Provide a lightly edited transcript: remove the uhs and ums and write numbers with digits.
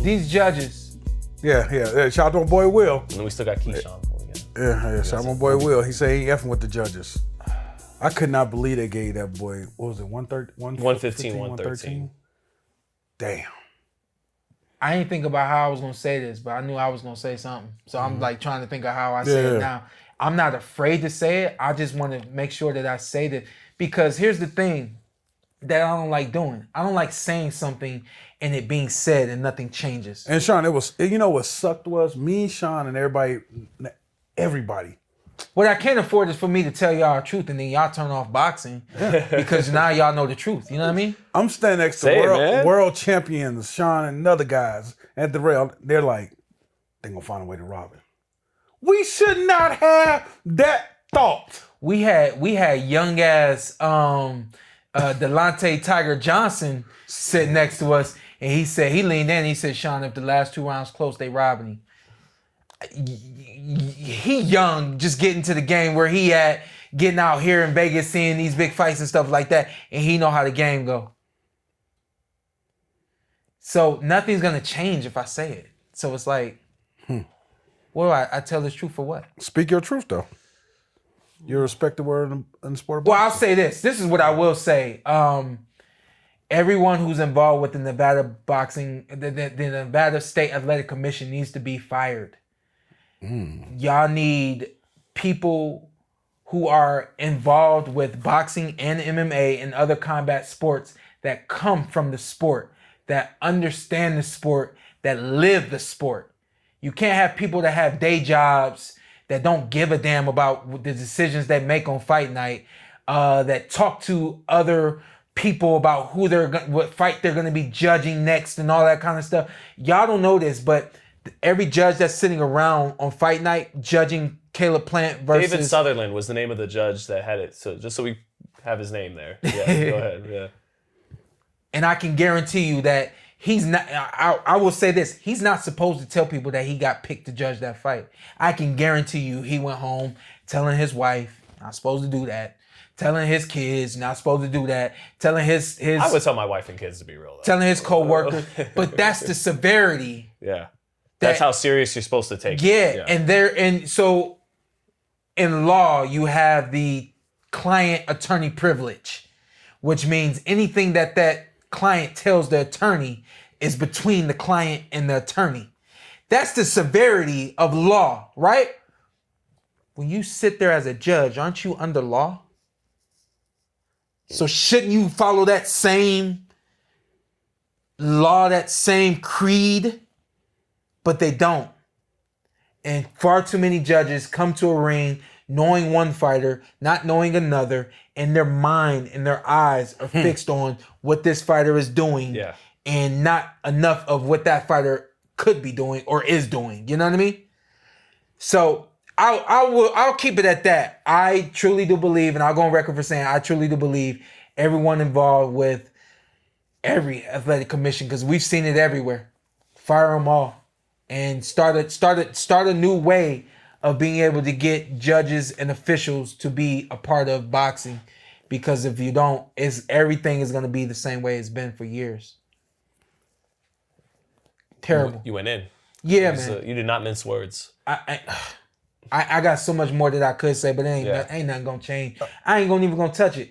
these judges. Yeah. Shout out to my boy Will. And then we still got Keyshawn. Yeah. Shout out to my boy Will. He said he ain't effing with the judges. I could not believe they gave that boy, what was it, 115, 113. Damn. I didn't think about how I was going to say this, but I knew I was going to say something. So I'm like trying to think of how I say it now. I'm not afraid to say it. I just want to make sure that I say that. Because here's the thing that I don't like doing. I don't like saying something and it being said and nothing changes. And Sean, it was, you know what sucked was? Me, Sean, and everybody. What I can't afford is for me to tell y'all the truth and then y'all turn off boxing because now y'all know the truth. You know what I mean? I'm standing next to world champions, Sean and other guys at the rail. They're like, they're going to find a way to rob it. We should not have that thought. We had young ass Delonte Tiger Johnson sitting next to us, and he leaned in and he said, Sean, if the last 2 rounds close, they robbing him. He young, just getting to the game where he at, getting out here in Vegas, seeing these big fights and stuff like that, and he know how the game go. So nothing's gonna change if I say it. So it's like, what do I tell the truth for what? Speak your truth though. Your respected word in the sport of boxing. Well, I'll say this. This is what I will say. Everyone who's involved with the Nevada boxing, the Nevada State Athletic Commission needs to be fired. Y'all need people who are involved with boxing and MMA and other combat sports that come from the sport, that understand the sport, that live the sport. You can't have people that have day jobs that don't give a damn about the decisions they make on fight night, that talk to other people about what fight they're going to be judging next and all that kind of stuff. Y'all don't know this, but every judge that's sitting around on fight night judging Caleb Plant versus... David Sutherland was the name of the judge that had it. So just so we have his name there. Yeah, go ahead. Yeah. And I can guarantee you that he's not... I will say this. He's not supposed to tell people that he got picked to judge that fight. I can guarantee you he went home telling his wife, not supposed to do that. Telling his kids, not supposed to do that. Telling his... I would tell my wife and kids to be real, though. Telling his co-worker. But that's the severity. Yeah. That's how serious you're supposed to take it. Yeah, and so in law, you have the client-attorney privilege, which means anything that client tells the attorney is between the client and the attorney. That's the severity of law, right? When you sit there as a judge, aren't you under law? So shouldn't you follow that same law, that same creed? But they don't. And far too many judges come to a ring knowing one fighter, not knowing another, and their mind and their eyes are fixed on what this fighter is doing and not enough of what that fighter could be doing or is doing. You know what I mean? So I'll keep it at that. I truly do believe, and I'll go on record for saying I truly do believe everyone involved with every athletic commission, because we've seen it everywhere. Fire them all. And start a new way of being able to get judges and officials to be a part of boxing, because if you don't, everything is going to be the same way it's been for years. Terrible. You went in. Yeah, man. You did not mince words. I got so much more that I could say, but ain't nothing gonna change. I ain't even gonna touch it.